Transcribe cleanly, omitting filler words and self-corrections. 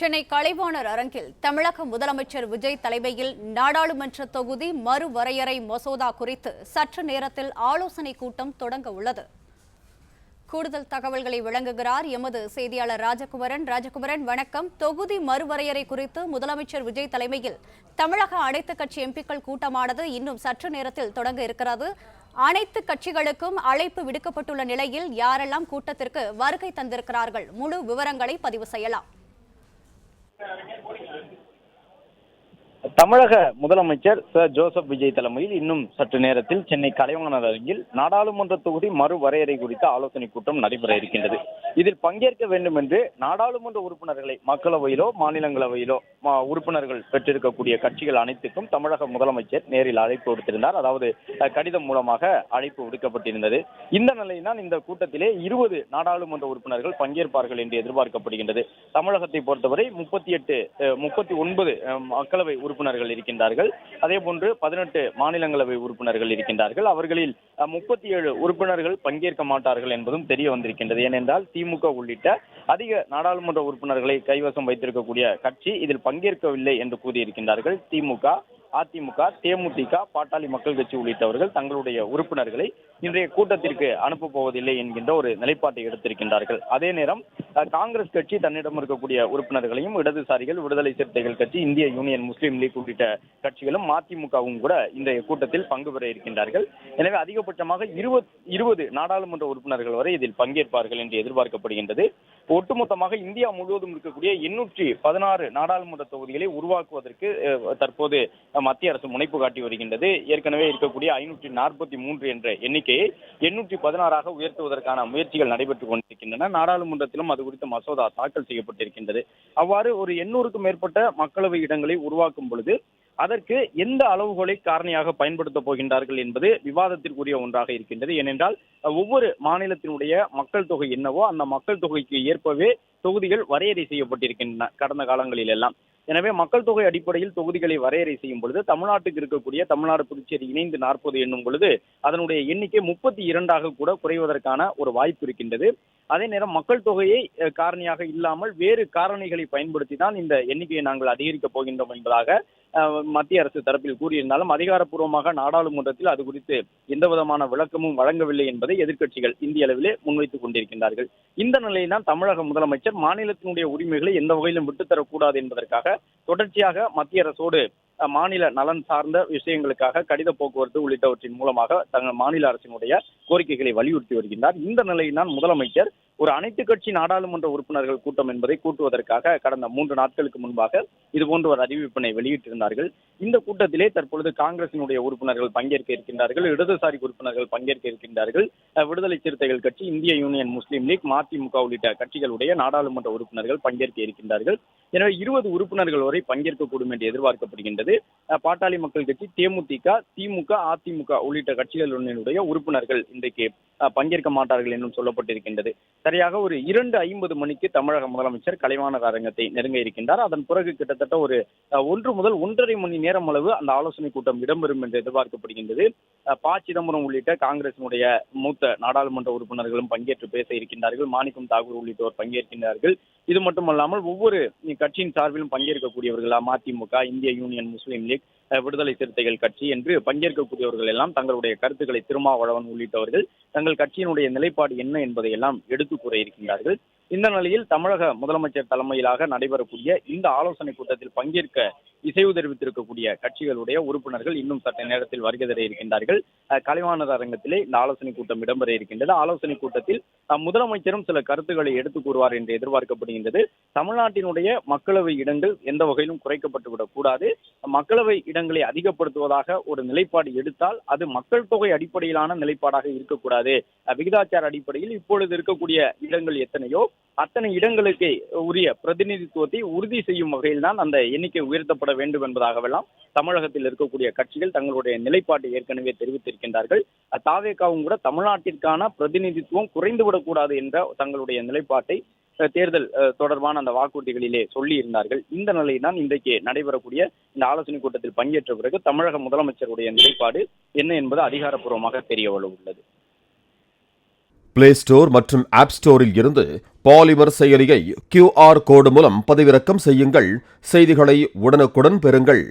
சென்னை கலைவாணர் அரங்கில் தமிழக முதலமைச்சர் விஜய் தலைமையில் நாடாளுமன்ற தொகுதி மறுவரையறை மசோதா குறித்து சற்று நேரத்தில் ஆலோசனை கூட்டம் தொடங்க உள்ளது. கூடுதல் தகவல்களை வழங்குகிறார் எமது செய்தியாளர் ராஜகுமரன். வணக்கம். தொகுதி மறுவரையறை குறித்து முதலமைச்சர் விஜய் தலைமையில் தமிழக அனைத்து கட்சி எம்பிக்கள் கூட்டமானது இன்னும் சற்று நேரத்தில் தொடங்க இருக்கிறது. அனைத்து கட்சிகளுக்கும் அழைப்பு விடுக்கப்பட்டுள்ள நிலையில் யாரெல்லாம் கூட்டத்திற்கு வருகை தந்திருக்கிறார்கள்? முழு விவரங்களை பதிவு செய்யலாம். தமிழக முதலமைச்சர் சர் ஜோசப் விஜய் தலைமையில் இன்னும் சற்று நேரத்தில் சென்னை கலைவாணர் அரங்கில் நாடாளுமன்ற தொகுதி மறுவரையறை குறித்த ஆலோசனை கூட்டம் நடைபெற இருக்கின்றது. இதில் பங்கேற்க வேண்டும் என்று நாடாளுமன்ற உறுப்பினர்களை மக்களவையிலோ மாநிலங்களவையிலோ உறுப்பினர்கள் பெற்றிருக்கக்கூடிய கட்சிகள் அனைத்துக்கும் தமிழக முதலமைச்சர் நேரில் அழைப்பு விடுத்திருந்தார். அதாவது கடிதம் மூலமாக அழைப்பு விடுக்கப்பட்டிருந்தது. இந்த நிலையில்தான் இந்த கூட்டத்திலே 20 நாடாளுமன்ற உறுப்பினர்கள் பங்கேற்பார்கள் என்று எதிர்பார்க்கப்படுகின்றது. தமிழகத்தை பொறுத்தவரை 39 மக்களவை உறுப்பினர்கள் இருக்கின்றார்கள். அதே போன்று 18 மாநிலங்களவை உறுப்பினர்கள் இருக்கின்றார்கள். அவர்களில் 37 உறுப்பினர்கள் பங்கேற்க மாட்டார்கள் என்பதும் தெரிய வந்திருக்கின்றது. ஏனென்றால் திமுக உள்ளிட்ட அதிக நாடாளுமன்ற உறுப்பினர்களை கைவசம் வைத்திருக்கக்கூடிய கட்சி இதில் பங்கேற்கவில்லை என்று கூறியிருக்கின்றார்கள். திமுக, அதிமுக, தேமுதிக, பாட்டாளி மக்கள் கட்சி உள்ளிட்டவர்கள் தங்களுடைய உறுப்பினர்களை இன்றைய கூட்டத்திற்கு அனுப்பப் போவதில்லை என்கின்ற ஒரு நிலைப்பாட்டை எடுத்திருக்கின்றார்கள். அதே நேரம் காங்கிரஸ் கட்சி தன்னிடம் இருக்கக்கூடிய உறுப்பினர்களையும் இடதுசாரிகள், விடுதலை சிறுத்தைகள் கட்சி, இந்திய யூனியன் முஸ்லீம் லீக் உள்ளிட்ட கட்சிகளும் மதிமுகவும் கூட இந்த கூட்டத்தில் பங்கு பெற இருக்கின்றார்கள். எனவே அதிகபட்சமாக 20 நாடாளுமன்ற உறுப்பினர்கள் வரை இதில் பங்கேற்பார்கள் என்று எதிர்பார்க்கப்படுகின்றது. ஒட்டுமொத்தமாக இந்தியா முழுவதும் இருக்கக்கூடிய 816 நாடாளுமன்ற தொகுதிகளை உருவாக்குவதற்கு தற்போது மத்திய அரசு முனைப்பு காட்டி வருகின்றது. ஏற்கனவே இருக்கக்கூடிய 543 என்ற எண்ணிக்கையை 816 உயர்த்துவதற்கான முயற்சிகள் நடைபெற்றுக் கொண்டிருக்கின்றன. நாடாளுமன்றத்திலும் அது குறித்த மசோதா தாக்கல் செய்யப்பட்டிருக்கின்றது. அவ்வாறு ஒரு 800க்கும் மேற்பட்ட மக்களவை இடங்களை உருவாக்கும் பொழுது அதற்கு எந்த அளவுகோலை காரணியாக பயன்படுத்தப் போகின்றார்கள் என்பது விவாதத்திற்குரிய ஒன்றாக இருக்கின்றது. ஏனென்றால் ஒவ்வொரு மாநிலத்தினுடைய மக்கள் தொகை என்னவோ அந்த மக்கள் தொகைக்கு ஏற்பவே தொகுதிகள் வரையறை செய்யப்பட்டிருக்கின்றன கடந்த காலங்களில் எல்லாம். எனவே மக்கள் தொகை அடிப்படையில் தொகுதிகளை வரையறை செய்யும் பொழுது தமிழ்நாட்டுக்கு இருக்கக்கூடிய தமிழ்நாடு, புதுச்சேரி இணைந்து 40 எண்ணும் பொழுது அதனுடைய எண்ணிக்கை 32 கூட குறைவதற்கான ஒரு வாய்ப்பு இருக்கின்றது. அதே நேரம் மக்கள் தொகையை காரணியாக இல்லாமல் வேறு காரணிகளை பயன்படுத்தி தான் இந்த எண்ணிக்கையை நாங்கள் அதிகரிக்கப் போகின்றோம் என்பதாக மத்திய அரசு தரப்பில் கூறியிருந்தாலும் அதிகாரப்பூர்வமாக நாடாளுமன்றத்தில் அது குறித்து எந்த விதமான விளக்கமும் வழங்கவில்லை என்பதை எதிர்க்கட்சிகள் இந்திய அளவிலே முன்வைத்துக் கொண்டிருக்கின்றார்கள். இந்த நிலையில்தான் தமிழக முதலமைச்சர் மாநிலத்தினுடைய உரிமைகளை எந்த வகையிலும் விட்டுத்தரக்கூடாது என்பதற்காக தொடர்ச்சியாக மத்திய அரசோடு மாநில நலன் சார்ந்த விஷயங்களுக்காக கடித போக்குவரத்து உள்ளிட்டவற்றின் மூலமாக தங்கள் மாநில அரசினுடைய கோரிக்கைகளை வலியுறுத்தி வருகின்றார். இந்த நிலையில்தான் முதலமைச்சர் ஒரு அனைத்து கட்சி நாடாளுமன்ற உறுப்பினர்கள் கூட்டம் என்பதை கூட்டுவதற்காக கடந்த 3 நாட்களுக்கு முன்பாக இதுபோன்ற ஒரு அறிவிப்பினை வெளியிட்டிருந்தார்கள். இந்த கூட்டத்திலே தற்பொழுது காங்கிரசினுடைய உறுப்பினர்கள் பங்கேற்க இருக்கின்றார்கள், இடதுசாரி உறுப்பினர்கள் பங்கேற்க இருக்கின்றார்கள், விடுதலை சிறுத்தைகள் கட்சி, இந்திய யூனியன் முஸ்லீம் லீக், மதிமுக உள்ளிட்ட கட்சிகளுடைய நாடாளுமன்ற உறுப்பினர்கள் பங்கேற்க இருக்கின்றார்கள். எனவே 20 உறுப்பினர்கள் வரை பங்கேற்கக்கூடும் என்று எதிர்பார்க்கப்படுகின்றது. பாட்டாளி மக்கள் கட்சி, தேமுதிக, திமுக, அதிமுக உள்ளிட்ட கட்சிகளுடைய உறுப்பினர்கள் இன்றைக்கு பங்கேற்க மாட்டார்கள் என்றும் சொல்லப்பட்டிருக்கின்றது. சரியாக ஒரு 2:50 மணிக்கு தமிழக முதலமைச்சர் கலைவாணர் அரங்கத்தை நெருங்க இருக்கின்றார். அதன் பிறகு கிட்டத்தட்ட ஒரு 1 முதல் 1.5 மணி நேரம் அளவு அந்த ஆலோசனை கூட்டம் இடம்பெறும் என்று எதிர்பார்க்கப்படுகின்றது. சிதம்பரம் உள்ளிட்ட காங்கிரசினுடைய மூத்த நாடாளுமன்ற உறுப்பினர்களும் பங்கேற்று பேச இருக்கின்றார்கள். மாணிக்கம் தாகூர் உள்ளிட்டோர் பங்கேற்கின்றார்கள். இது மட்டுமல்லாமல் ஒவ்வொரு கட்சியின் சார்பிலும் பங்கேற்கக்கூடியவர்கள் மதிமுக, இந்திய யூனியன் முஸ்லீம் லீக், விடுதலை சிறுத்தைகள் கட்சி என்று பங்கேற்கக்கூடியவர்கள் எல்லாம் தங்களுடைய கருத்துக்களை திருமாவளவன் உள்ளிட்டவர்கள் தங்கள் கட்சியினுடைய நிலைப்பாடு என்ன என்பதை எல்லாம் எடுத்து கூற இருக்கின்றார்கள். இந்த நிலையில் தமிழக முதலமைச்சர் தலைமையிலாக நடைபெறக்கூடிய இந்த ஆலோசனை கூட்டத்தில் பங்கேற்க இசைவு தெரிவித்திருக்கக்கூடிய கட்சிகளுடைய உறுப்பினர்கள் இன்னும் சற்று நேரத்தில் வருகை தர இருக்கின்றார்கள். கலைவாணர் அரங்கத்திலே இந்த ஆலோசனை கூட்டம் இடம்பெற இருக்கின்றது. ஆலோசனை கூட்டத்தில் முதலமைச்சரும் சில கருத்துக்களை எடுத்துக் கூறுவார் என்று எதிர்பார்க்கப்படுகின்றது. தமிழ்நாட்டினுடைய மக்களவை இடங்கள் எந்த வகையிலும் குறைக்கப்பட்டுவிடக் கூடாது, மக்களவை இடங்களை அதிகப்படுத்துவதாக ஒரு நிலைப்பாடு எடுத்தால் அது மக்கள் தொகை அடிப்படையிலான நிலைப்பாடாக இருக்கக்கூடாது. விகிதாச்சார அடிப்படையில் இப்பொழுது இருக்கக்கூடிய இடங்கள் எத்தனையோ அத்தனை இடங்களுக்கு உரிய பிரதிநிதித்துவத்தை உறுதி செய்யும் வகையில் தான் அந்த எண்ணிக்கை உயர்த்தப்பட வேண்டும் என்பதாகவெல்லாம் தமிழகத்தில் இருக்கக்கூடிய கட்சிகள் தங்களுடைய நிலைப்பாட்டை ஏற்கனவே தெரிவித்திருக்கின்றார்கள். தாவேகாவும் கூட தமிழ்நாட்டிற்கான பிரதிநிதித்துவம் குறைந்துவிடக்கூடாது என்ற தங்களுடைய நிலைப்பாட்டை தேர்தல் தொடர்பான அந்த வாக்குறுதிகளிலே சொல்லி இருந்தார்கள். இந்த நிலையில்தான் இன்றைக்கு நடைபெறக்கூடிய இந்த ஆலோசனை கூட்டத்தில் பங்கேற்ற பிறகு தமிழக முதலமைச்சருடைய நிலைப்பாடு என்ன என்பது அதிகாரப்பூர்வமாக தெரிய உள்ளது. பிளே ஸ்டோர் மற்றும் ஆப் ஸ்டோரில் இருந்து பாலிமர் செயலியை QR கோடு மூலம் பதிவிறக்கம் செய்யுங்கள். செய்திகளை உடனுக்குடன் பெறுங்கள்.